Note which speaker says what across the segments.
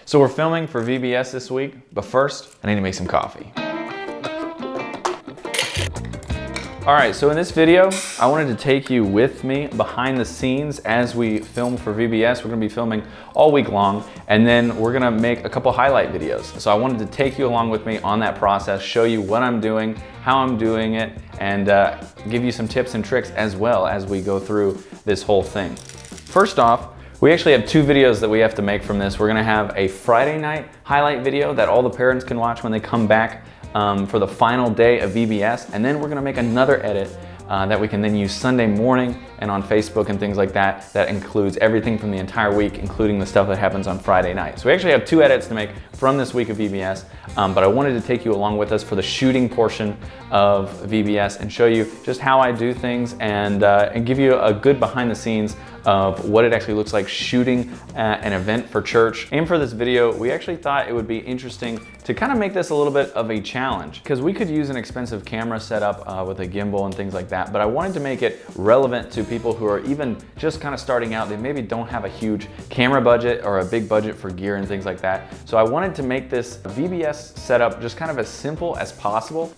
Speaker 1: So we're filming for VBS this week, but first, I need to make some coffee. All right, so in this video, I wanted to take you with me behind the scenes as we film for VBS. We're gonna be filming all week long, and then we're gonna make a couple highlight videos. So I wanted to take you along with me on that process, show you what I'm doing, how I'm doing it, and give you some tips and tricks as well as we go through this whole thing. First off, we actually have two videos that we have to make from this. We're gonna have a Friday night highlight video that all the parents can watch when they come back for the final day of VBS, and then we're gonna make another edit that we can then use Sunday morning and on Facebook and things like that. That includes everything from the entire week, including the stuff that happens on Friday night. So we actually have two edits to make from this week of VBS, but I wanted to take you along with us for the shooting portion of VBS and show you just how I do things and give you a good behind the scenes of what it actually looks like shooting an event for church. And for this video, we actually thought it would be interesting to kind of make this a little bit of a challenge, because we could use an expensive camera setup with a gimbal and things like that, but I wanted to make it relevant to people who are even just kind of starting out. They maybe don't have a huge camera budget or a big budget for gear and things like that. So I wanted to make this VBS setup just kind of as simple as possible.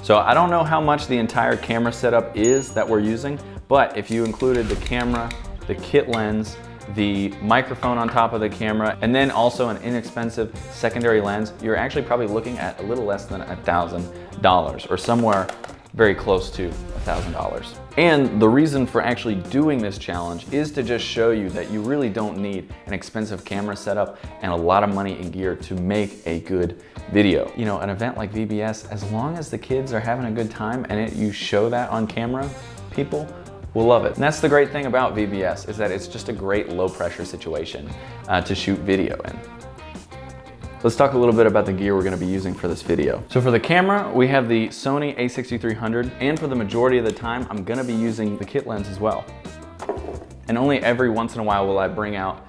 Speaker 1: So I don't know how much the entire camera setup is that we're using, but if you included the camera, the kit lens, the microphone on top of the camera, and then also an inexpensive secondary lens, you're actually probably looking at a little less than $1,000 or somewhere very close to $1,000. And the reason for actually doing this challenge is to just show you that you really don't need an expensive camera setup and a lot of money in gear to make a good video. You know, an event like VBS, as long as the kids are having a good time and you show that on camera, people will love it. And that's the great thing about VBS, is that it's just a great low pressure situation to shoot video in. Let's talk a little bit about the gear we're gonna be using for this video. So for the camera, we have the Sony a6300, and for the majority of the time, I'm gonna be using the kit lens as well. And only every once in a while will I bring out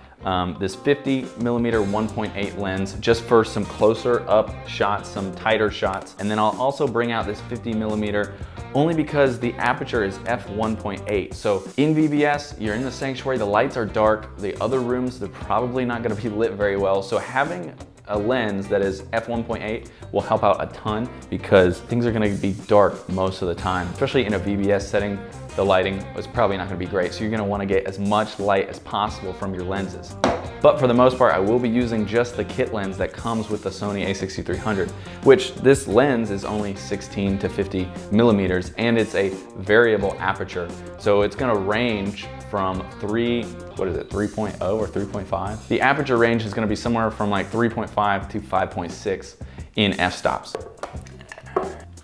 Speaker 1: this 50mm 1.8 lens just for some closer up shots, some tighter shots. And then I'll also bring out this 50mm only because the aperture is f1.8. So in VBS, you're in the sanctuary, the lights are dark, the other rooms, they're probably not gonna be lit very well. So having a lens that is f1.8 will help out a ton, because things are gonna be dark most of the time. Especially in a VBS setting, the lighting is probably not gonna be great. So you're gonna wanna get as much light as possible from your lenses. But for the most part, I will be using just the kit lens that comes with the Sony a6300, which this lens is only 16 to 50 millimeters, and it's a variable aperture. So it's gonna range from 3.0 or 3.5. The aperture range is gonna be somewhere from like 3.5 to 5.6 in f-stops.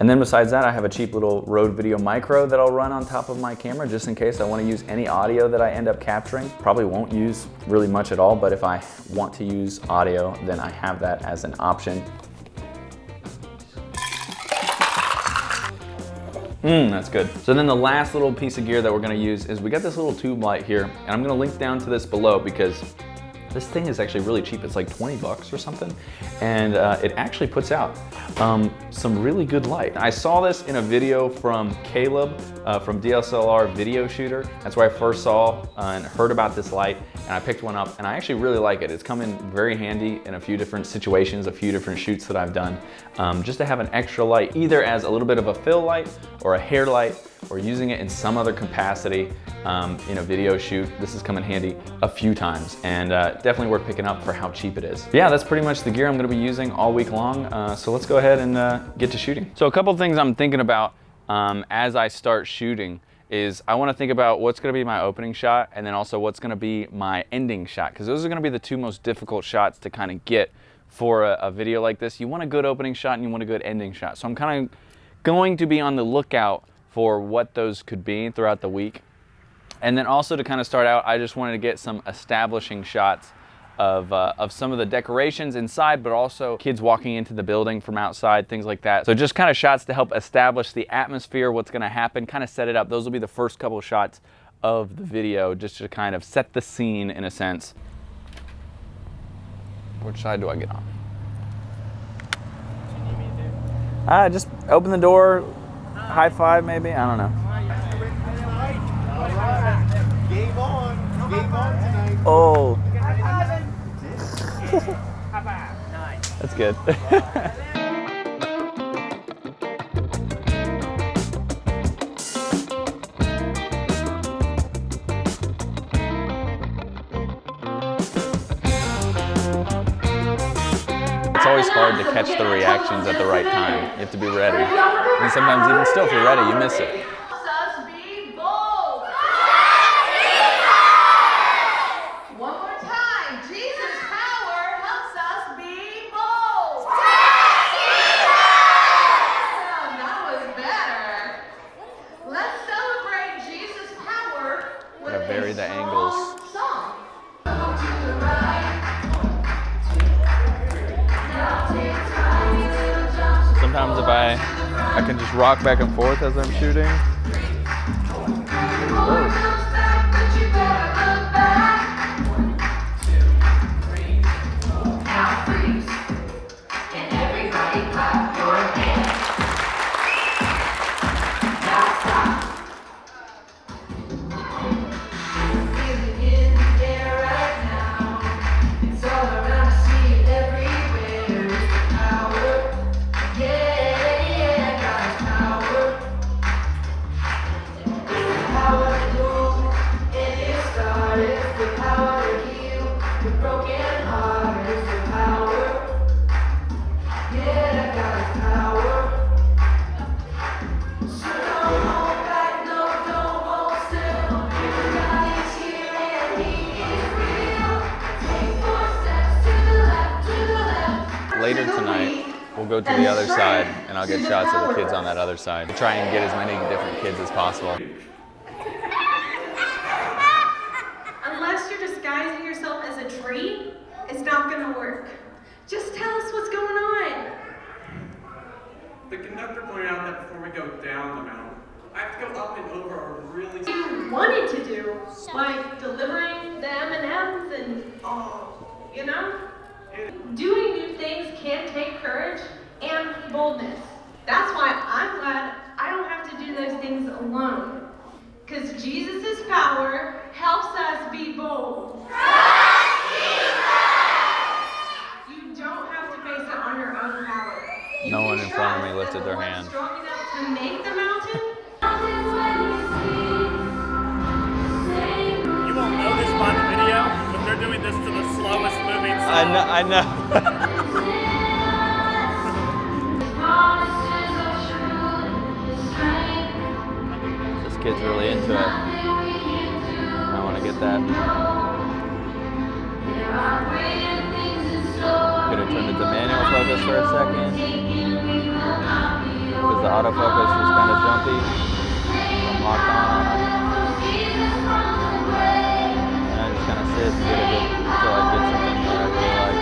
Speaker 1: And then besides that, I have a cheap little Rode Video Micro that I'll run on top of my camera just in case I want to use any audio that I end up capturing. Probably won't use really much at all, but if I want to use audio, then I have that as an option. That's good. So then the last little piece of gear that we're gonna use is we got this little tube light here, and I'm gonna link down to this below because this thing is actually really cheap. It's like 20 bucks or something. And it actually puts out some really good light. I saw this in a video from Caleb from DSLR Video Shooter. That's where I first saw and heard about this light, and I picked one up, and I actually really like it. It's come in very handy in a few different situations, a few different shoots that I've done, just to have an extra light, either as a little bit of a fill light or a hair light, or using it in some other capacity in a video shoot. This has come in handy a few times, and definitely worth picking up for how cheap it is. Yeah, that's pretty much the gear I'm gonna be using all week long. So let's go ahead and get to shooting. So a couple things I'm thinking about as I start shooting is I wanna think about what's gonna be my opening shot, and then also what's gonna be my ending shot, because those are gonna be the two most difficult shots to kind of get for a video like this. You want a good opening shot and you want a good ending shot. So I'm kind of going to be on the lookout for what those could be throughout the week. And then also to kind of start out, I just wanted to get some establishing shots of some of the decorations inside, but also kids walking into the building from outside, things like that. So just kind of shots to help establish the atmosphere, what's gonna happen, kind of set it up. Those will be the first couple of shots of the video, just to kind of set the scene in a sense. Which side do I get on?
Speaker 2: What you need me to do?
Speaker 1: Just open the door, high five maybe, I don't know.
Speaker 2: Game on tonight.
Speaker 1: Oh. That's good. It's always hard to catch the reactions at the right time. You have to be ready. And sometimes even still, if you're ready, you miss it. Gotta vary the angles. Sometimes if I can just rock back and forth as I'm shooting. Whoa. Later tonight, we'll go to the other side and I'll get shots of the kids on that other side. Try and get as many different kids as possible.
Speaker 3: Unless you're disguising yourself as a tree, it's not gonna work. Just tell us what's going on.
Speaker 4: The conductor pointed out that before we go down the mountain, I have to go up and over a really...
Speaker 3: You wanted to do, like delivering the M&Ms and, you know? Doing new things can take courage and boldness. That's why I'm glad I don't have to do those things alone. Because Jesus' power helps us be bold. You don't have to base it on your own power.
Speaker 1: No one in front of me lifted their hand.
Speaker 3: Strong enough to make the mountain.
Speaker 2: You won't know this by the video, but they're doing this to the slowest moving song.
Speaker 1: I know. This kid's really into it. I want to get that. Gonna turn it to manual focus for a second. Because the autofocus is kind of jumpy. I'm locked on it. And I just kind of sit and get it until I get something that I really like.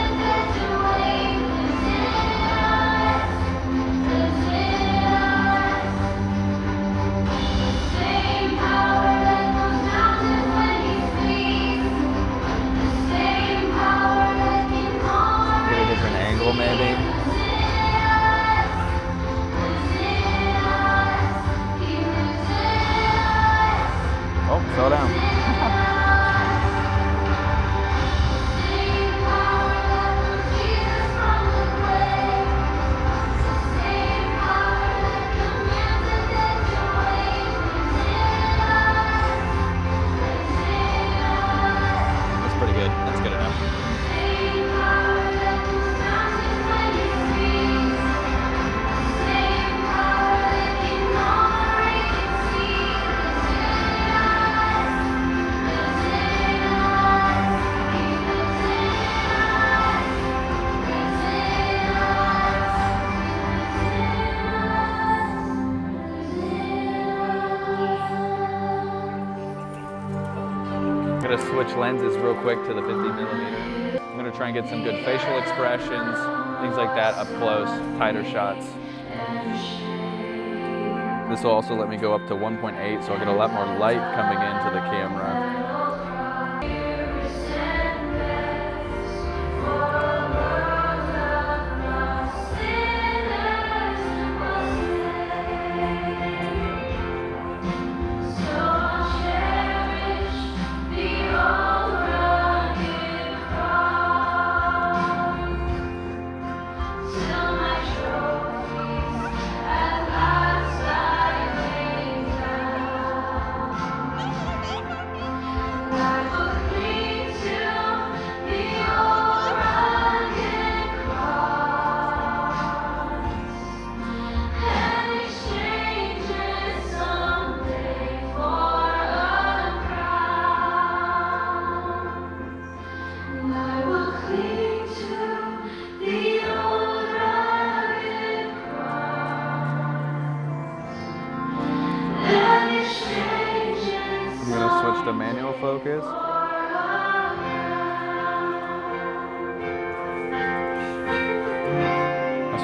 Speaker 1: Get a different angle maybe. Oh, fell down. That's pretty good. That's good enough. I'm gonna switch lenses real quick to the 50mm. I'm gonna try and get some good facial expressions, things like that up close, tighter shots. This will also let me go up to 1.8, so I'll get a lot more light coming into the camera.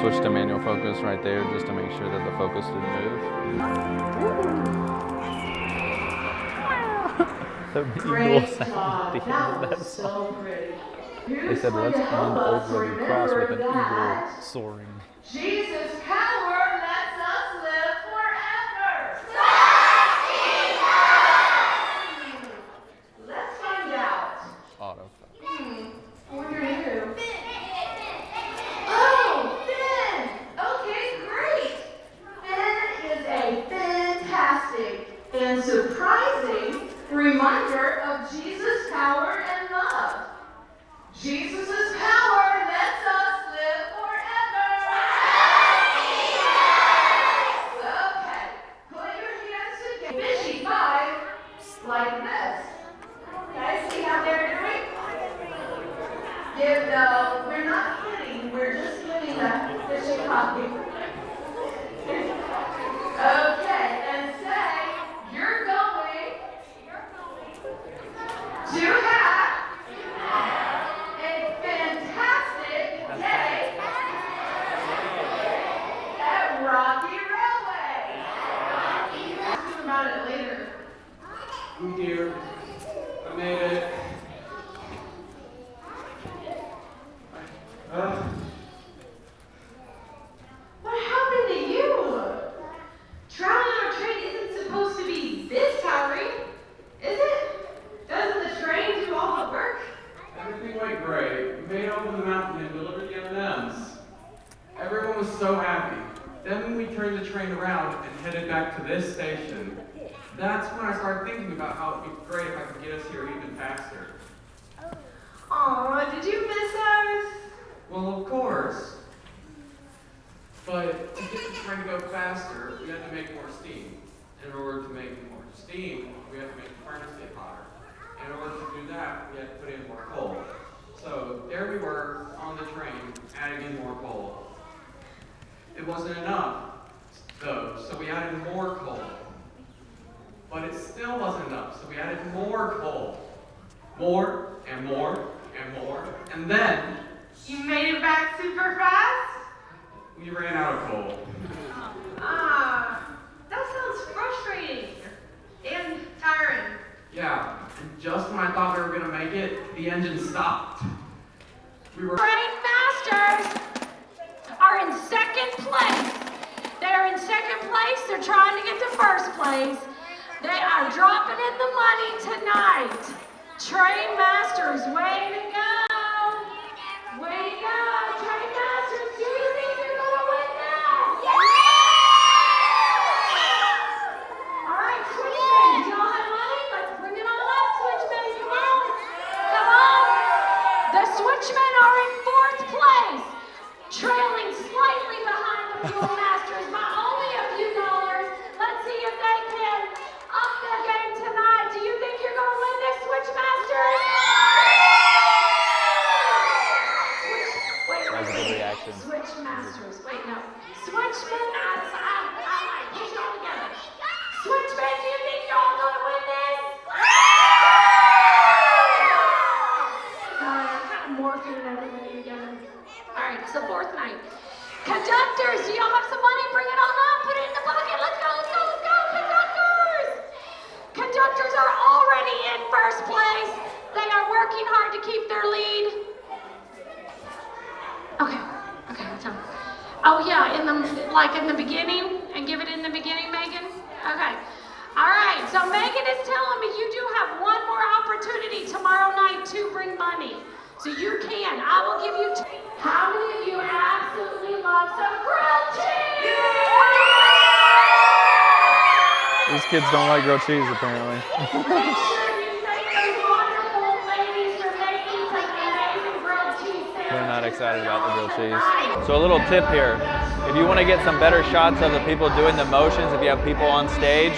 Speaker 1: switch to manual focus right there just to make sure that the focus didn't move. The eagle sound at the end of that song. They said, let's end over the cross with an eagle soaring.
Speaker 3: Jesus' power lets us live forever. Let's find out.
Speaker 1: Auto.
Speaker 3: I wonder who. Oh, Finn! Okay, great. Finn is a fantastic and surprising reminder of Jesus' power and love. Jesus' power lets us live forever. Okay, put your hands together. Fishy 5, like this. Okay, see how they're doing? No, we're not kidding. We're just doing that fishy copy. Okay, and say, you're going to have a fantastic day at Rocky Railway. Ask you about it later.
Speaker 4: I'm here. I made it.
Speaker 3: What happened to you? Traveling on a train isn't supposed to be this tiring, is it? Doesn't the train do all the work?
Speaker 4: Everything went great. We made it over the mountain and delivered the M&Ms. Everyone was so happy. Then we turned the train around and headed back to this station. That's when I started thinking about how it'd be great if I could get us here even faster.
Speaker 3: Aw, did you miss us?
Speaker 4: Well, of course. But to get the train to go faster, we had to make more steam. In order to make more steam, we had to make the furnace get hotter. In order to do that, we had to put in more coal. So there we were on the train, adding in more coal. It wasn't enough, though, so we added more coal. But it still wasn't enough, so we added more coal. More and more and more. And then
Speaker 3: You made it back super fast?
Speaker 4: we ran out of coal.
Speaker 3: That sounds frustrating and tiring.
Speaker 4: Yeah, and just when I thought we were gonna make it, the engine stopped. We were
Speaker 3: Train masters are in second place. They're in second place. They're trying to get to first place. They are dropping in the money tonight. Train masters, way to go. Way to go. Train masters, do you think you're going to win this? All right, switchmen, do y'all have money? Let's bring it on up, switchmen. Come on. Come on. The switchmen are in fourth place, trailing slightly behind the fuel masters by only a few dollars. Let's see if they can up their game tonight. Do you think you're going to win this, switch masters? Wait,
Speaker 1: That was a good reaction.
Speaker 3: Switch masters. Wait, no. Switchmen, I push it all together. Switchmen, do you think you're all going to win this? Sorry, I'm kind of morphing everybody together. All right, it's the fourth night. Conductors, do y'all have some money? Bring it on up. Put it in the bucket. Let's go, let's go, let's go. Conductors! Conductors are already in first place. They are working hard to keep their lead. Okay, what's up? Oh yeah, in the beginning, and give it in the beginning, Megan? Okay. All right, so Megan is telling me you do have one more opportunity tomorrow night to bring money. So you can. I will give you How many of you absolutely love some grilled cheese?
Speaker 1: These kids don't like grilled cheese, apparently.
Speaker 3: Make sure you thank those wonderful ladies for making such amazing grilled cheese sandwiches.
Speaker 1: They're not excited about the grilled cheese. So a little tip here. If you want to get some better shots of the people doing the motions, if you have people on stage,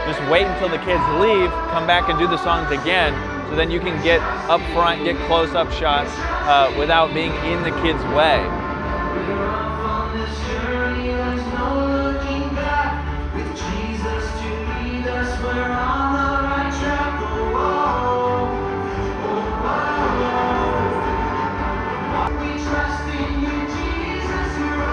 Speaker 1: just wait until the kids leave, come back and do the songs again, so then you can get up front, get close-up shots without being in the kids' way.
Speaker 3: We trust in you, Jesus, you're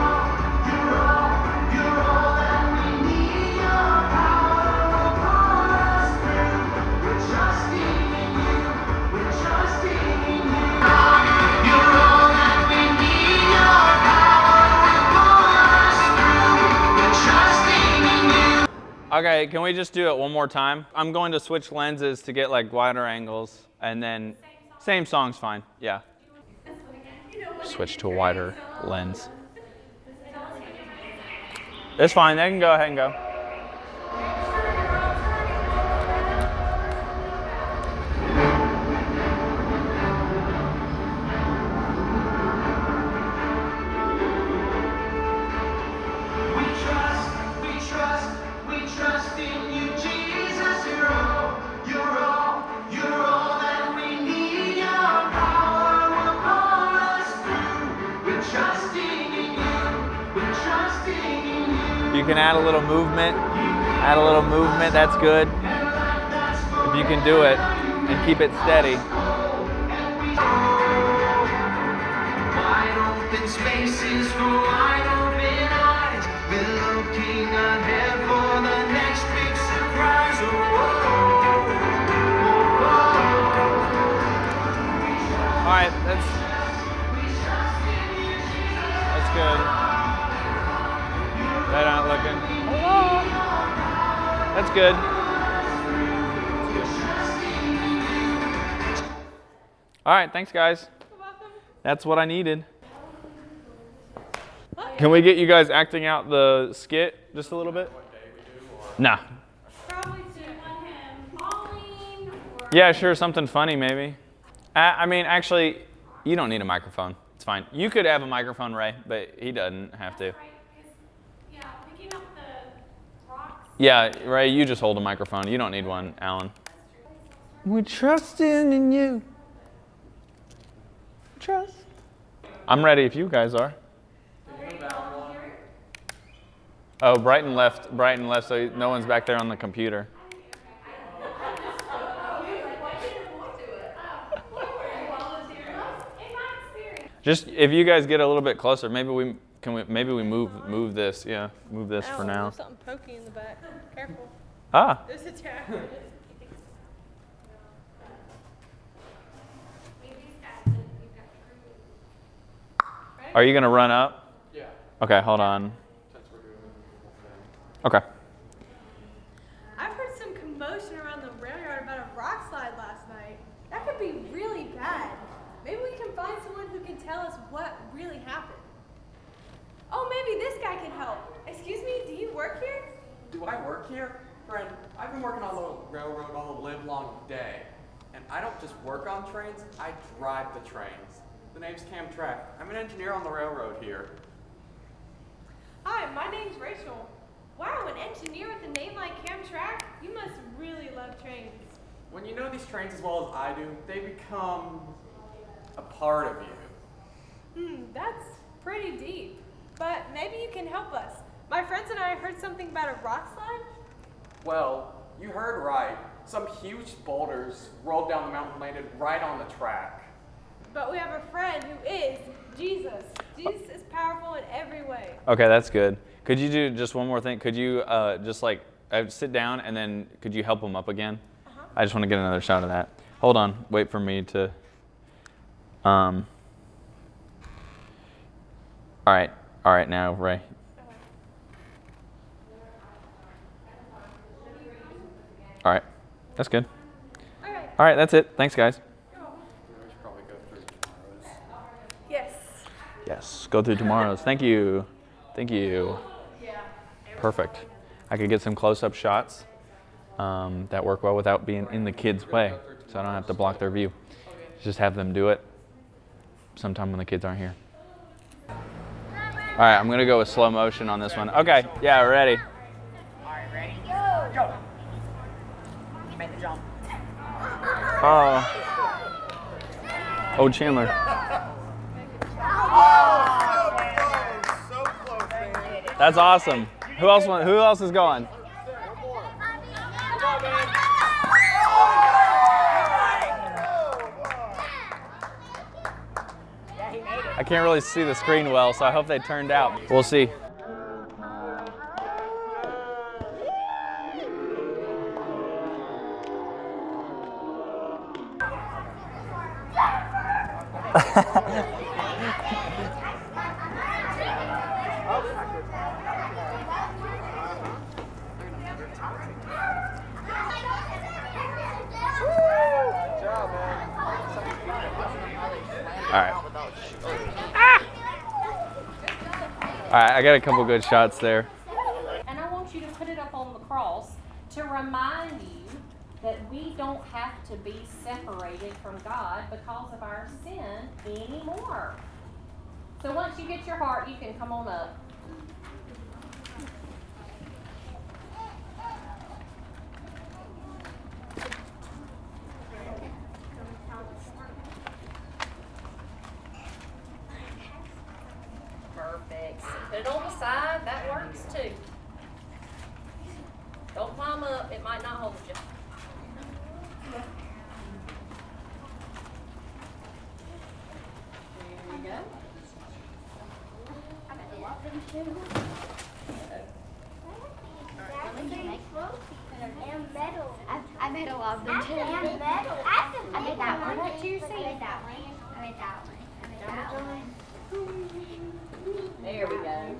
Speaker 1: Okay, can we just do it one more time? I'm going to switch lenses to get like wider angles, and then same song's fine. Yeah. Switch to a wider lens. It's fine. They can go ahead and go. You can add a little movement. Add a little movement. That's good. If you can do it and keep it steady.
Speaker 5: Wide open spaces for wide open eyes. We're looking ahead for the next big surprise.
Speaker 1: All right, that's good. They're not looking. Hello. That's good. All right, thanks guys.
Speaker 6: You're welcome.
Speaker 1: That's what I needed. Can we get you guys acting out the skit just a little bit? Nah.
Speaker 6: Probably do want him falling or...
Speaker 1: Yeah, sure, something funny maybe. I mean, actually, you don't need a microphone. It's fine. You could have a microphone, Ray, but he doesn't have to.
Speaker 6: Right, 'cause, yeah, picking up the rocks.
Speaker 1: Yeah, Ray, you just hold a microphone. You don't need one, Alan. We're trusting in you. Trust. I'm ready if you guys are. Oh, Brighton left, so no one's back there on the computer. Just if you guys get a little bit closer, maybe we move this, yeah, move this for now.
Speaker 6: There's something pokey in the back. Careful.
Speaker 1: Ah.
Speaker 6: There's a tack.
Speaker 1: Are you gonna run up?
Speaker 4: Yeah.
Speaker 1: Okay, hold on.
Speaker 4: Since we're doing the whole thing.
Speaker 1: Okay.
Speaker 6: I've heard some commotion around the rail yard about a rock slide last night. That could be really bad. Maybe we can find someone who can tell us what really happened. Oh, maybe this guy can help. Excuse me, do you work here?
Speaker 4: Do I work here? Friend, I've been working on the railroad all the livelong day. And I don't just work on trains, I drive the trains. The name's Camtrack. I'm an engineer on the railroad here.
Speaker 6: Hi, my name's Rachel. Wow, an engineer with a name like Camtrack? You must really love trains.
Speaker 4: When you know these trains as well as I do, they become a part of you.
Speaker 6: That's pretty deep. But maybe you can help us. My friends and I heard something about a rock slide.
Speaker 4: Well, you heard right. Some huge boulders rolled down the mountain and landed right on the track.
Speaker 6: But we have a friend who is Jesus. Jesus is powerful in every way.
Speaker 1: Okay, that's good. Could you do just one more thing? Could you just like sit down and then could you help him up again? I just want to get another shot of that. Hold on. Wait for me to. All right. Now, Ray. All right. That's good.
Speaker 6: Okay.
Speaker 1: All right. That's it. Thanks, guys.
Speaker 4: We should probably go through tomorrow's.
Speaker 6: Yes.
Speaker 1: Yes. Go through tomorrow's. Thank you. Thank you. Perfect. I could get some close-up shots that work well without being in the kids' way, so I don't have to block their view. Just have them do it sometime when the kids aren't here. All right, I'm gonna go with slow motion on this one. Okay, yeah, we're ready.
Speaker 7: All right, ready? Go! You made the jump.
Speaker 1: Oh, Chandler.
Speaker 2: So close, man.
Speaker 1: That's awesome. Who else is going? I can't really see the screen well, so I hope they turned out. We'll see. All right, I got a couple good shots there.
Speaker 8: And I want you to put it up on the cross to remind you that we don't have to be separated from God because of our sin anymore. So once you get your heart, you can come on up. Perfect. Put it on the side. That works too. Don't climb up. It might not hold you. There you go.
Speaker 9: I made a lot of them too. I made that one. What you see? I made that one.
Speaker 8: There we go.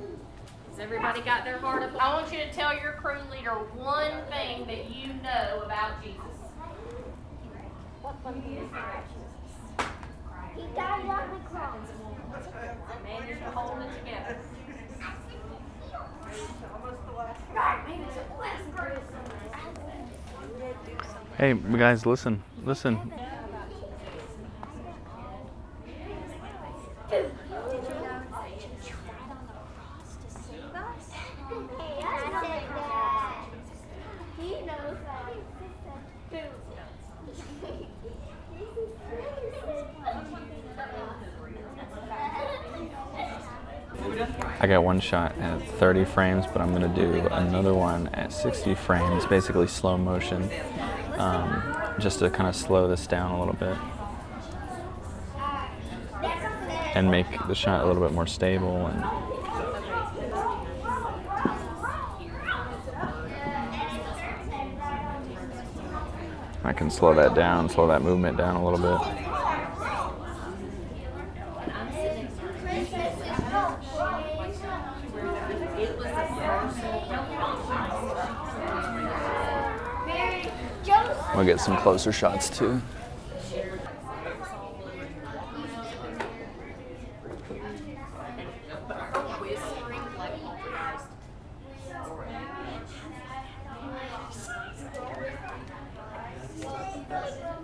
Speaker 8: Has everybody got their heart up? I want you to tell your crew leader one thing that you know about Jesus.
Speaker 9: He died on the cross.
Speaker 8: Managed to hold it together.
Speaker 1: Hey, guys, listen. Listen. I got one shot at 30 frames, but I'm gonna do another one at 60 frames, basically slow motion, just to kind of slow this down a little bit and make the shot a little bit more stable. And I can slow that down, slow that movement down a little bit. We'll get some closer shots too.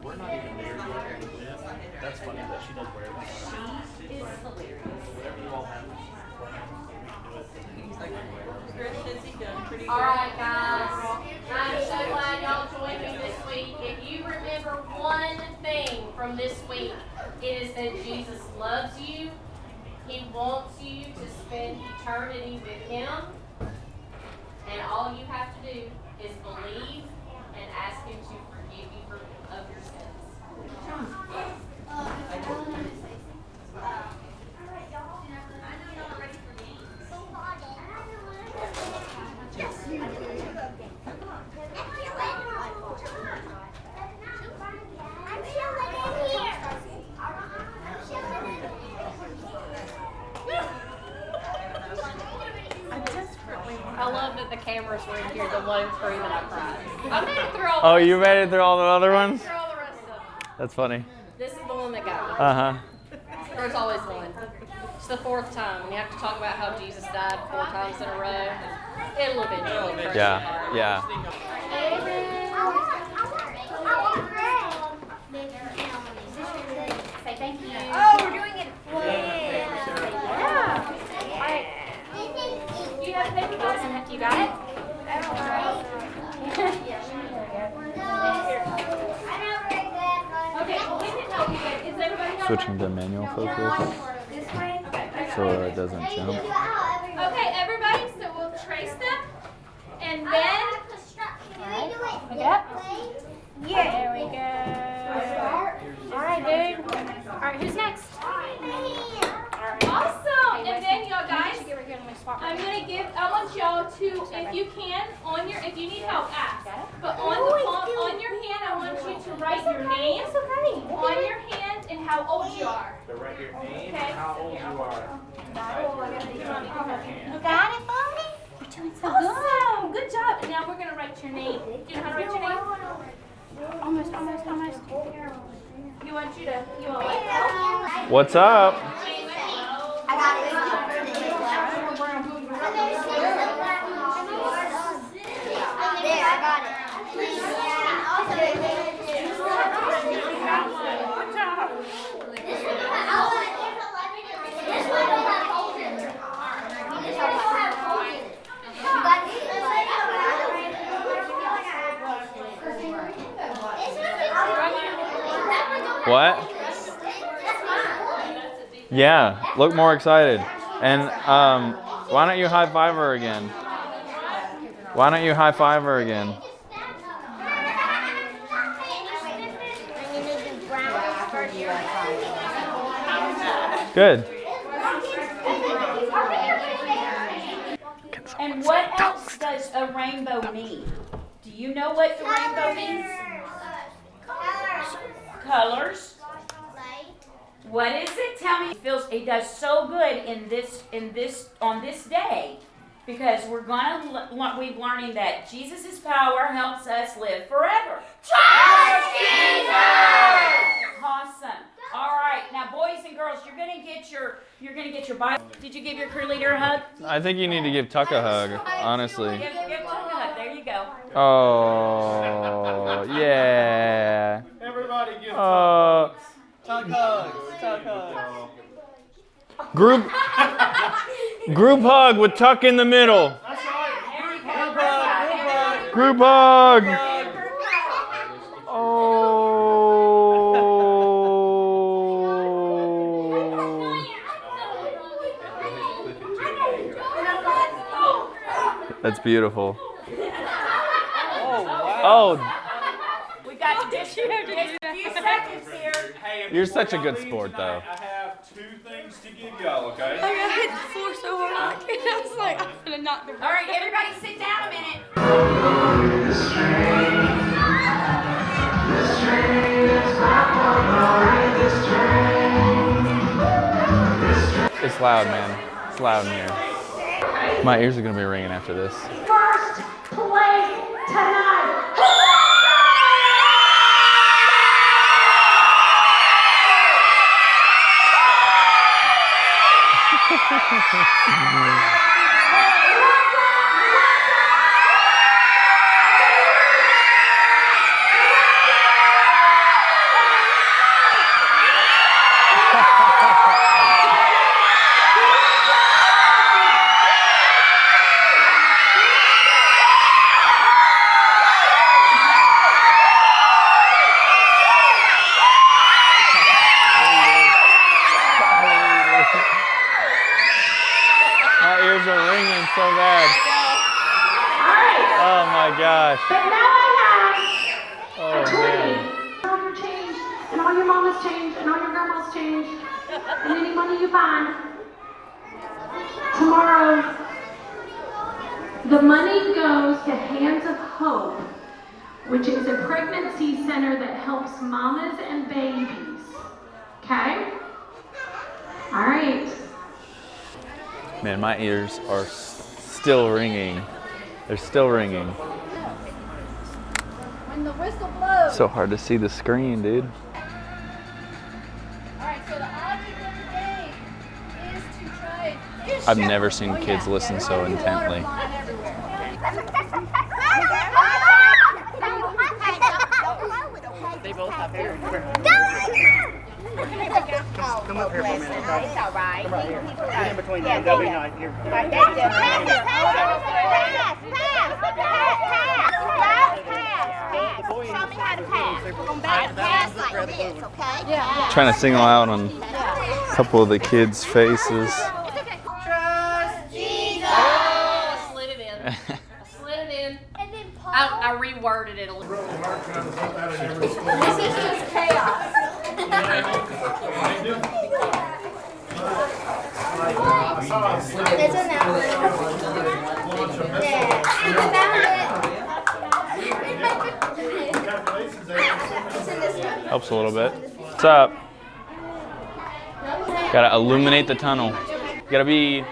Speaker 2: We're not even there yet. That's funny that she knows where it is.
Speaker 8: She is hilarious.
Speaker 2: Whatever you all have.
Speaker 8: All right, guys. I'm so glad y'all joined me this week. If you remember one thing from this week, it is that Jesus loves you. He wants you to spend eternity with Him. And all you have to do is believe and ask Him to forgive you of your sins. I love that the cameras were in here the one screen that I cried. I made it through all the
Speaker 1: Oh,
Speaker 8: rest
Speaker 1: you
Speaker 8: of
Speaker 1: made it through all the other
Speaker 8: it.
Speaker 1: ones?
Speaker 8: Through all the rest of them.
Speaker 1: That's funny.
Speaker 8: This is the one that got me.
Speaker 1: Uh-huh.
Speaker 8: There's always one. It's the fourth time. When you have to talk about how Jesus died 4 times in a row, it'll eventually break your heart.
Speaker 1: Yeah.
Speaker 9: Say thank you.
Speaker 6: Oh, we're doing it.
Speaker 8: Do you have paper cups? You got it? Okay, well, we didn't help you, but is everybody got
Speaker 1: Switching to manual focus so it doesn't jump.
Speaker 6: Okay, everybody, so we'll trace them. And then.
Speaker 9: Yep.
Speaker 6: Yeah. There we go. Alright, dude. Alright, who's next? Awesome! And then, y'all guys, I'm gonna give, I want y'all to, if you can, if you need help, ask. But on the palm, on your hand, I want you to write your name on your hand and how old you are.
Speaker 2: So write your name
Speaker 6: Okay.
Speaker 2: and how old you are.
Speaker 9: Got it, Mommy? You're doing so
Speaker 6: Awesome! Good job. And now we're gonna write your name. Do you know how to write your name? Almost. You want like
Speaker 1: What's up?
Speaker 6: Wait,
Speaker 1: What? Yeah, look more excited. And why don't you high five her again? Why don't you high five her again? Good.
Speaker 7: And what else does a rainbow mean? Do you know what the rainbow means? Colors. What is it? Tell me. It does so good on this day, because we're learning that Jesus' power helps us live forever. Trust Jesus! Awesome. All right, now boys and girls, you're gonna get your Bible. Did you give your crew leader a hug?
Speaker 1: I think you need to give Tuck a hug, honestly.
Speaker 7: Give Tuck a hug. There you go.
Speaker 1: Oh, yeah.
Speaker 2: Everybody give Tuck hugs. Tuck hugs.
Speaker 1: Group hug with Tuck in the middle.
Speaker 2: That's right.
Speaker 1: Group hug. Oh. That's beautiful. Oh.
Speaker 7: We got just a few seconds here.
Speaker 10: Hey,
Speaker 1: You're such a
Speaker 10: before
Speaker 1: good
Speaker 10: y'all
Speaker 1: sport,
Speaker 10: leave tonight,
Speaker 1: though.
Speaker 10: I have 2 things to give y'all, okay?
Speaker 6: I hit the floor so hard. I was like, I'm gonna knock the.
Speaker 7: All right, everybody, sit down a minute.
Speaker 1: It's loud, man. It's loud in here. My ears are gonna be ringing after this.
Speaker 3: First place tonight.
Speaker 1: My ears are ringing so bad. Oh my gosh.
Speaker 3: But now I have
Speaker 1: Oh
Speaker 3: a
Speaker 1: man.
Speaker 3: tree. All your change, and all your mama's change, and all your grandma's change, and any money you find. Tomorrow, the money goes to Hands of Hope, which is a pregnancy center that helps mamas and babies. Okay? All right.
Speaker 1: Man, my ears are still ringing. They're still ringing.
Speaker 6: When the whistle blows.
Speaker 1: So hard to see the screen, dude.
Speaker 6: Alright, so the object of the day is to try.
Speaker 1: I've never seen kids listen so intently.
Speaker 7: They both have hair.
Speaker 10: Come up here for a minute, okay?
Speaker 7: It's all right.
Speaker 10: Come right here. Get in between them. That'll be nice. Here.
Speaker 9: Pass. Show me how to pass. Pass like this, okay? Yeah.
Speaker 1: Trying to single out on a couple of the kids' faces.
Speaker 8: Trust Jesus. I slid it in.
Speaker 6: And then Paul.
Speaker 8: I reworded it a little.
Speaker 6: This is just chaos.
Speaker 9: There's another. There.
Speaker 1: Helps a little bit. What's up? Gotta illuminate the tunnel. You gotta be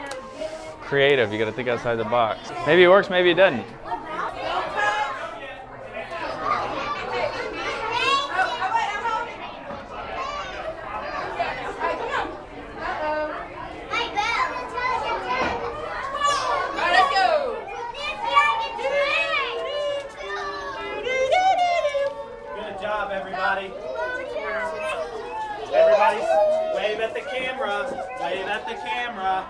Speaker 1: creative. You gotta think outside the box. Maybe it works, maybe it doesn't.
Speaker 2: Good job, everybody. Everybody, wave at the camera. Wave at the camera.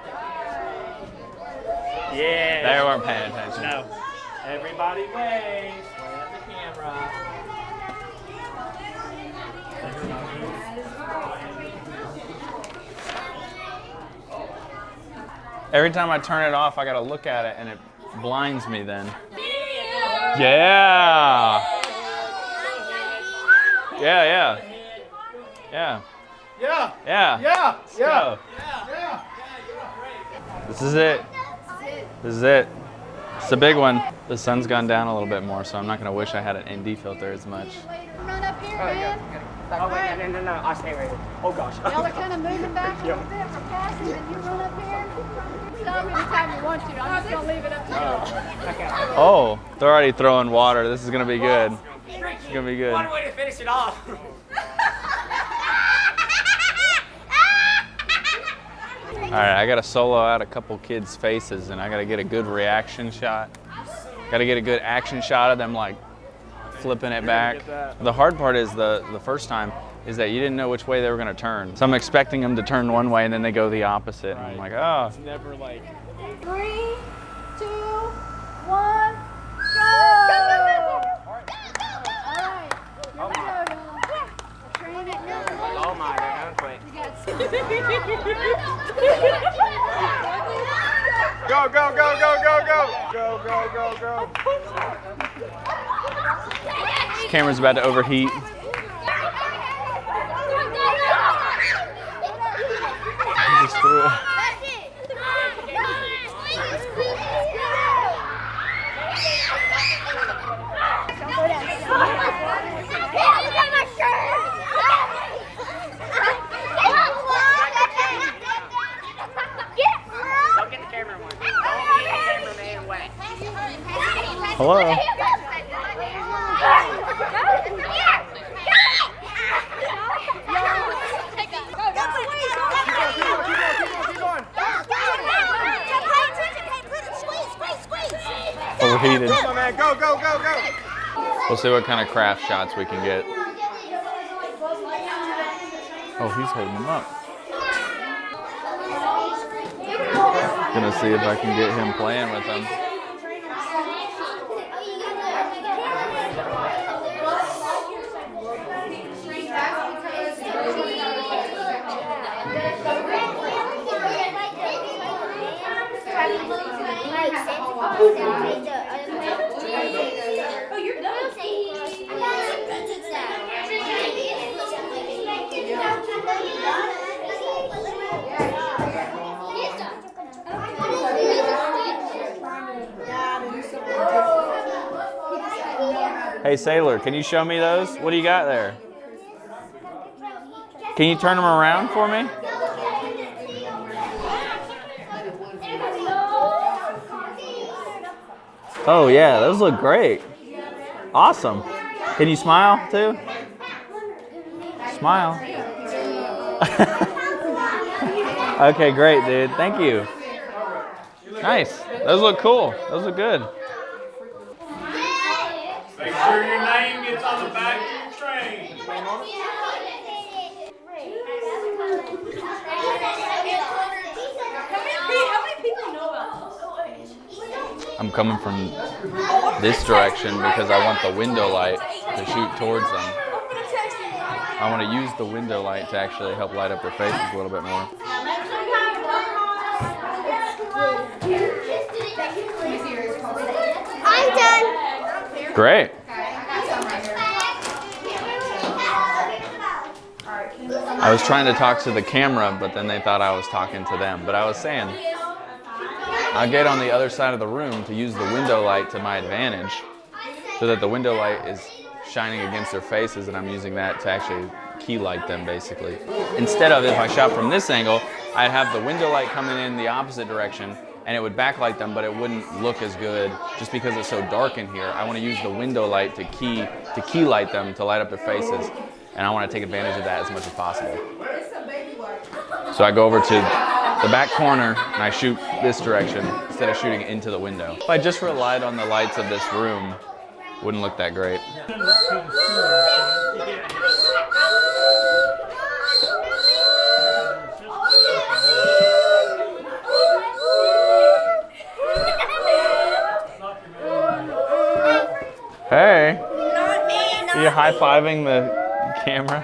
Speaker 2: Yeah.
Speaker 1: They weren't paying attention.
Speaker 2: No. Everybody wave. Wave at the camera.
Speaker 1: Every time I turn it off, I gotta look at it and it blinds me then. Yeah. Yeah, yeah. Yeah.
Speaker 10: Yeah.
Speaker 1: Yeah.
Speaker 10: Yeah.
Speaker 1: Let's go. This is it. This is it. It's a big one. The sun's gone down a little bit more, so I'm not gonna wish I had an ND filter as much.
Speaker 9: Run up here, man.
Speaker 10: Oh, wait, no. I stay right here. Oh, gosh.
Speaker 9: Y'all are kind of moving back a little bit for passing, and you run up here. Stop anytime you want to. I'm just going to leave it up to you.
Speaker 1: Oh, they're already throwing water. This is gonna be good. It's gonna be good.
Speaker 10: One way to finish it off.
Speaker 1: All right, I gotta solo out a couple kids' faces and I gotta get a good reaction shot. Gotta get a good action shot of them like flipping it back. The hard part is the first time is that you didn't know which way they were gonna turn. So I'm expecting them to turn one way and then they go the opposite. And I'm like, oh.
Speaker 10: It's never like...
Speaker 9: 3, 2, 1, go! All right, here we go, y'all. Train it now.
Speaker 10: Oh my, they're going quick. Go, go, go, go, go, go! Go, go, go, go.
Speaker 1: This camera's about to overheat. I just threw it.
Speaker 10: Don't get the camera one. Don't get the cameraman wet.
Speaker 1: Hello. Overheated.
Speaker 10: Come on, man. Go, go, go, go.
Speaker 1: We'll see what kind of craft shots we can get. Oh, he's holding them up. Gonna see if I can get him playing with them.
Speaker 9: Oh, you're done.
Speaker 1: Hey Sailor, can you show me those? What do you got there? Can you turn them around for me? Oh yeah, those look great. Awesome. Can you smile too? Smile. Okay, great, dude. Thank you. Nice. Those look cool. Those look good.
Speaker 10: Make sure your name gets on the back of the train.
Speaker 6: How many people know about this?
Speaker 1: I'm coming from this direction because I want the window light to shoot towards them. I want to use the window light to actually help light up their faces a little bit more.
Speaker 9: I'm done.
Speaker 1: Great. I was trying to talk to the camera, but then they thought I was talking to them. But I was saying, I'll get on the other side of the room to use the window light to my advantage so that the window light is shining against their faces and I'm using that to actually key light them basically. Instead of if I shot from this angle, I'd have the window light coming in the opposite direction and it would backlight them, but it wouldn't look as good just because it's so dark in here. I want to use the window light to key light them to light up their faces, and I want to take advantage of that as much as possible. So I go over to the back corner and I shoot this direction instead of shooting into the window. If I just relied on the lights of this room, it wouldn't look that great. Hey, are you high-fiving the camera?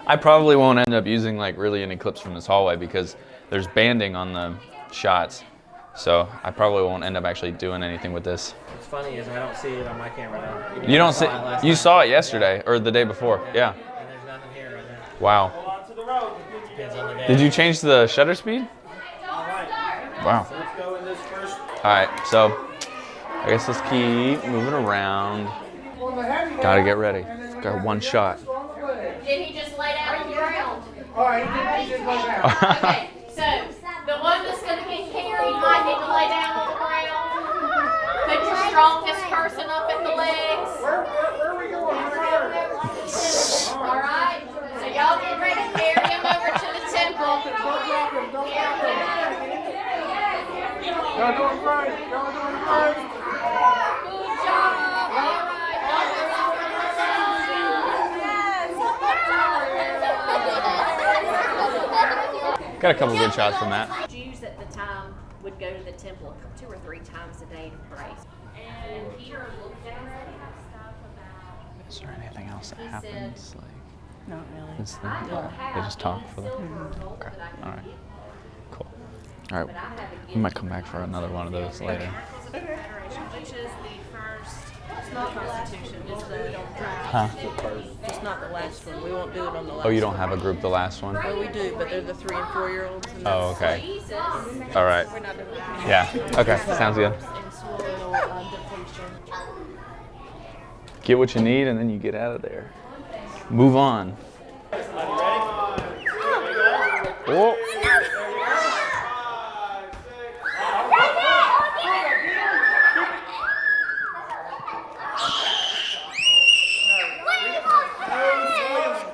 Speaker 1: I probably won't end up using like really any clips from this hallway because there's banding on the shots So I probably won't end up actually doing anything with this.
Speaker 2: What's funny is I don't see it on my camera now.
Speaker 1: You don't see, you saw it yesterday or the day before, yeah.
Speaker 2: And there's nothing here right now.
Speaker 1: Wow.
Speaker 2: Hold on to the road. Depends on the day.
Speaker 1: Did you change the shutter speed? Wow.
Speaker 2: So let's go in this first.
Speaker 1: All right, so I guess let's keep moving around. Gotta get ready. Got one shot.
Speaker 8: Did he just lay down on the ground?
Speaker 10: All right, he did lay down.
Speaker 8: Okay, so the one that's going to get carried might need to lay down on the ground. Put your strongest person up at the legs.
Speaker 10: Where are we going?
Speaker 8: All right, so y'all get ready to carry him over to the temple.
Speaker 10: Don't drop him. Don't drop him. Y'all doing great. Y'all doing great.
Speaker 8: Good job. All right.
Speaker 1: Got a couple good shots from that.
Speaker 11: Jews at the time would go to the temple 2 or 3 times a day to pray.
Speaker 8: And Peter looked at it.
Speaker 1: Is there anything else that happens? Like,
Speaker 11: Not really.
Speaker 1: it's they just talk for the. Okay. All right. Cool. All right. We might come back for another one of those later.
Speaker 11: Which is the first, it's not Constitution, it's the
Speaker 1: Huh?
Speaker 11: It's not the last one. We won't do it on the last
Speaker 1: Oh, you don't have a group, the last one?
Speaker 11: Well, we do, but they're the 3 and 4 year olds.
Speaker 1: Oh, okay. All right.
Speaker 11: We're not doing that.
Speaker 1: Yeah. Okay. Sounds good.
Speaker 11: And soil depletion.
Speaker 1: Get what you need, and then you get out of there. Move on. Oh.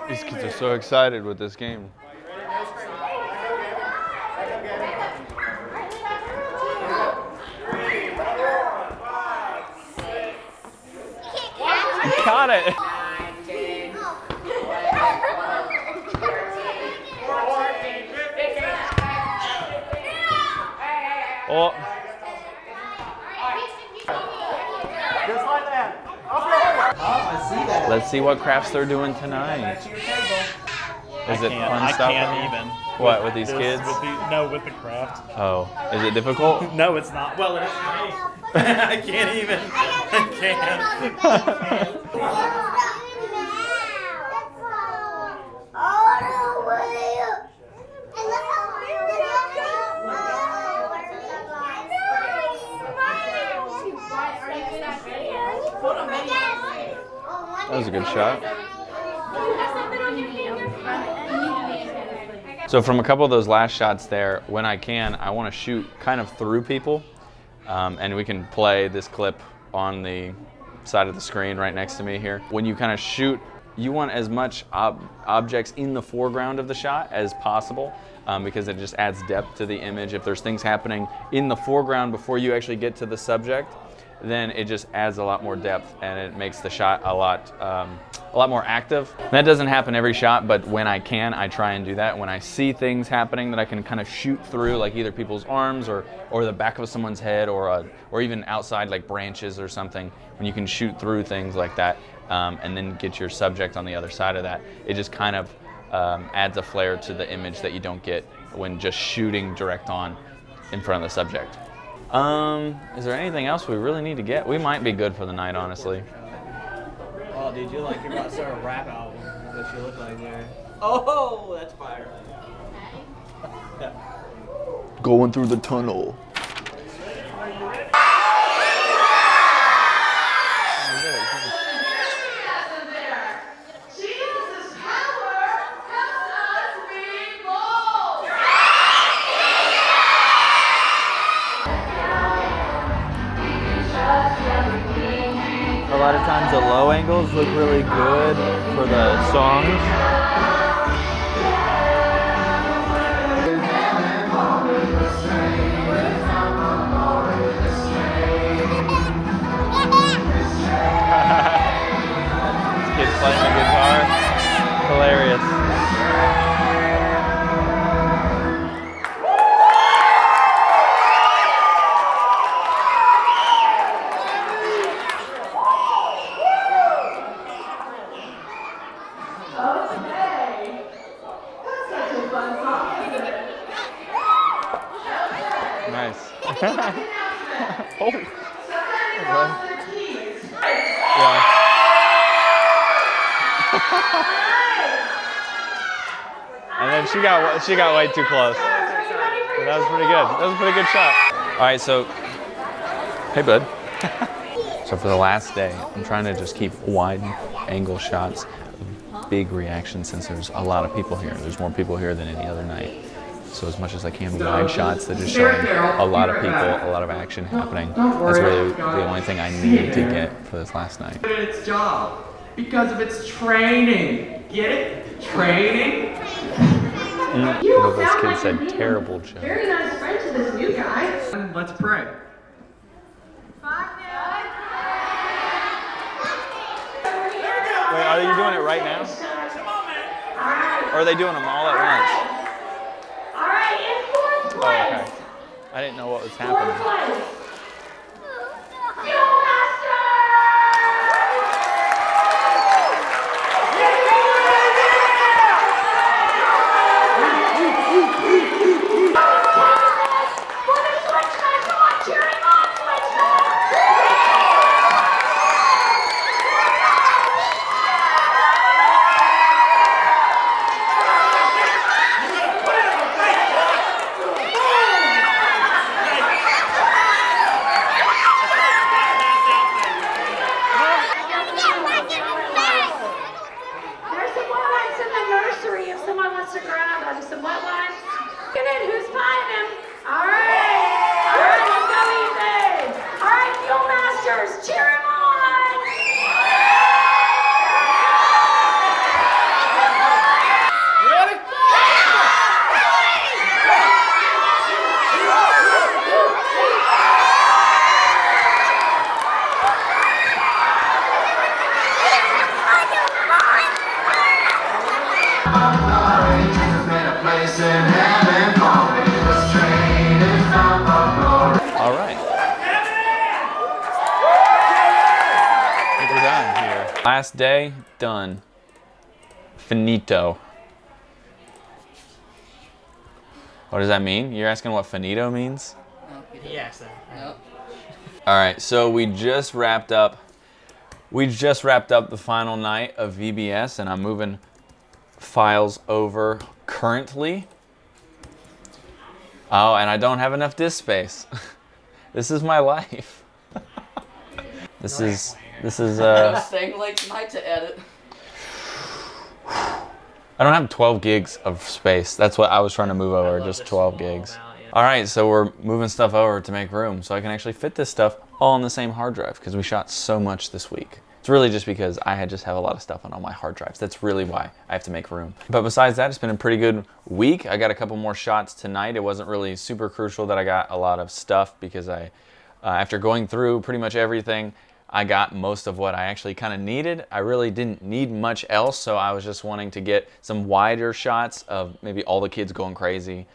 Speaker 1: These kids are so excited with this game. Got it. Oh.
Speaker 10: Just like that.
Speaker 1: Let's see what crafts they're doing tonight. Is it fun stuff?
Speaker 2: I can't even.
Speaker 1: What, with these kids?
Speaker 2: No, with the craft.
Speaker 1: Oh, is it difficult?
Speaker 2: No, it's not. Well, it is for me. I can't even. I can't.
Speaker 1: That was a good shot. So from a couple of those last shots there, when I can, I want to shoot kind of through people. And we can play this clip on the side of the screen right next to me here. When you kind of shoot, you want as much objects in the foreground of the shot as possible because it just adds depth to the image. If there's things happening in the foreground before you actually get to the subject, then it just adds a lot more depth and it makes the shot a lot more active. That doesn't happen every shot, but when I can, I try and do that. When I see things happening that I can kind of shoot through, like either people's arms or the back of someone's head or even outside like branches or something, when you can shoot through things like that and then get your subject on the other side of that, it just kind of adds a flair to the image that you don't get when just shooting direct on in front of the subject. Is there anything else we really need to get? We might be good for the night, honestly.
Speaker 2: Oh, dude, you're about to start a rap album. That's what you look like there. Oh, that's fire. Yeah.
Speaker 1: Going through the tunnel. A lot of times the low angles look really good for the songs. This kid's playing the guitar. Hilarious.
Speaker 3: Oh,
Speaker 1: Nice.
Speaker 3: Oh.
Speaker 1: Oh. Yeah. And then she got way too close. But that was pretty good. That was a pretty good shot. All right, so hey, bud. So for the last day, I'm trying to just keep wide angle shots, big reaction since there's a lot of people here. There's more people here than any other night. So as much as I can, wide shots that just showing a lot of people, a lot of action happening. That's really the only thing I need to get for this last night.
Speaker 4: Its job because of its training. Get it? Training?
Speaker 1: Well, this kid said terrible joke.
Speaker 3: Very nice friend to this new guy.
Speaker 4: Let's pray.
Speaker 1: Wait, are you doing it right now? Or are they doing them all at once?
Speaker 3: All right, in fourth place.
Speaker 1: Oh, okay. I didn't know what was happening.
Speaker 3: Fourth place.
Speaker 1: All right. I think we're done here. Last day, done. Finito. What does that mean? You're asking what finito means?
Speaker 2: Yes.
Speaker 1: All right, so we just wrapped up the final night of VBS, and I'm moving files over currently. Oh, and I don't have enough disk space. This is my life. This is
Speaker 12: staying late tonight to edit.
Speaker 1: I don't have 12 gigs of space. That's what I was trying to move over, just 12 gigs. All right, so we're moving stuff over to make room so I can actually fit this stuff all on the same hard drive because we shot so much this week. It's really just because I just have a lot of stuff on all my hard drives. That's really why I have to make room. But besides that, it's been a pretty good week. I got a couple more shots tonight. It wasn't really super crucial that I got a lot of stuff because after going through pretty much everything, I got most of what I actually kind of needed. I really didn't need much else, so I was just wanting to get some wider shots of maybe all the kids going crazy,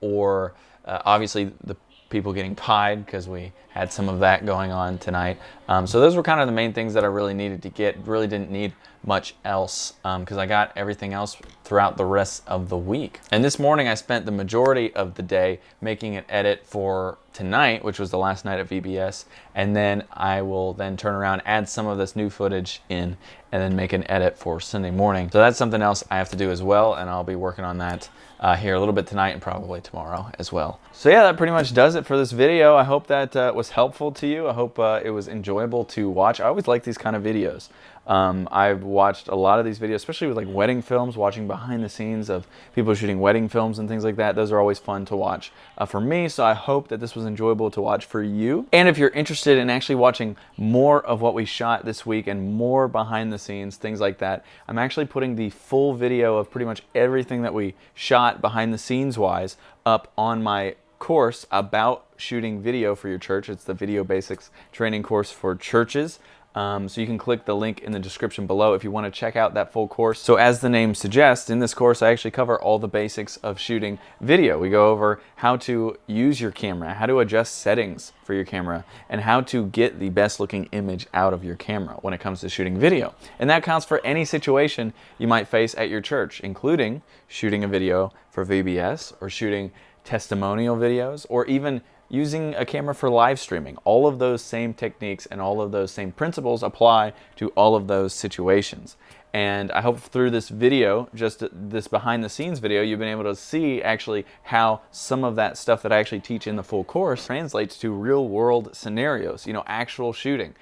Speaker 1: or obviously the people getting pied because we had some of that going on tonight. So those were kind of the main things that I really needed to get. Really didn't need much else because I got everything else throughout the rest of the week. And this morning I spent the majority of the day making an edit for tonight, which was the last night of VBS, and then I will then turn around, add some of this new footage in, and then make an edit for Sunday morning. So that's something else I have to do as well, and I'll be working on that here a little bit tonight and probably tomorrow as well. So yeah, that pretty much does it for this video. I hope that was helpful to you. I hope it was enjoyable to watch. I always like these kind of videos. I've watched a lot of these videos, especially with like wedding films, watching behind the scenes of people shooting wedding films and things like that. Those are always fun to watch for me, so I hope that this was enjoyable to watch for you. And if you're interested in actually watching more of what we shot this week and more behind the scenes, things like that, I'm actually putting the full video of pretty much everything that we shot behind the scenes wise up on my course about shooting video for your church. It's the Video Basics training course for churches. So you can click the link in the description below if you want to check out that full course. So as the name suggests, in this course I actually cover all the basics of shooting video. We go over how to use your camera, how to adjust settings for your camera, and how to get the best looking image out of your camera when it comes to shooting video. And that counts for any situation you might face at your church, including shooting a video for VBS or shooting testimonial videos, or even using a camera for live streaming. All of those same techniques and all of those same principles apply to all of those situations. And I hope through this video, just this behind the scenes video, you've been able to see actually how some of that stuff that I actually teach in the full course translates to real world scenarios, you know, actual shooting.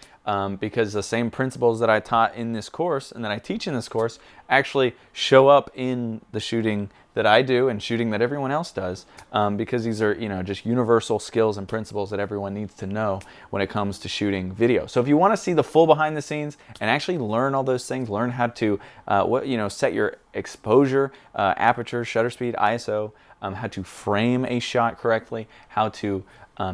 Speaker 1: Because the same principles that I taught in this course and that I teach in this course actually show up in the shooting that I do and shooting that everyone else does, because these are, you know, just universal skills and principles that everyone needs to know when it comes to shooting video. So if you want to see the full behind the scenes and actually learn all those things, learn how to set your exposure, aperture, shutter speed, ISO, how to frame a shot correctly, how to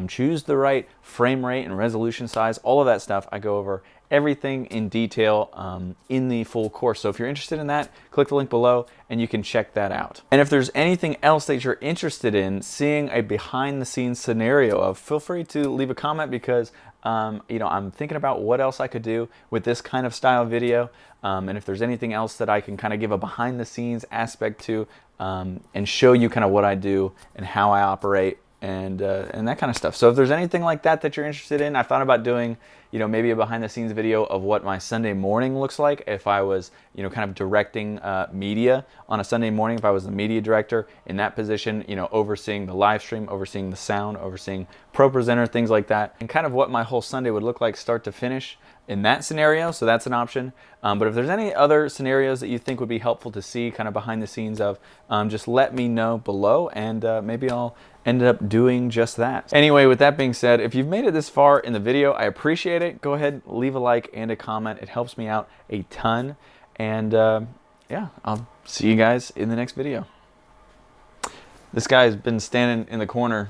Speaker 1: choose the right frame rate and resolution size, all of that stuff, I go over everything in detail in the full course. So if you're interested in that, click the link below and you can check that out. And if there's anything else that you're interested in seeing a behind the scenes scenario of, feel free to leave a comment, because I'm thinking about what else I could do with this kind of style video. And if there's anything else that I can kind of give a behind the scenes aspect to, and show you kind of what I do and how I operate, and that kind of stuff. So if there's anything like that that you're interested in, I thought about doing, maybe a behind the scenes video of what my Sunday morning looks like if I was, kind of directing media on a Sunday morning, if I was the media director in that position, overseeing the live stream, overseeing the sound, overseeing ProPresenter, things like that, and kind of what my whole Sunday would look like start to finish in that scenario. So that's an option. But if there's any other scenarios that you think would be helpful to see kind of behind the scenes of, just let me know below, and maybe I'll end up doing just that. Anyway, with that being said, if you've made it this far in the video, I appreciate it. Go ahead, leave a like and a comment. It helps me out a ton. And yeah, I'll see you guys in the next video. This guy's been standing in the corner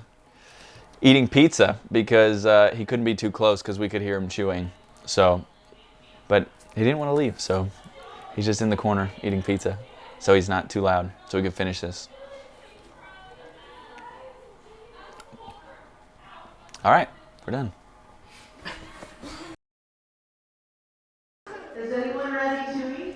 Speaker 1: eating pizza because he couldn't be too close because we could hear him chewing. So, but he didn't want to leave, so he's just in the corner eating pizza, so he's not too loud, so we can finish this. All right, we're done.
Speaker 3: Is anyone ready to eat?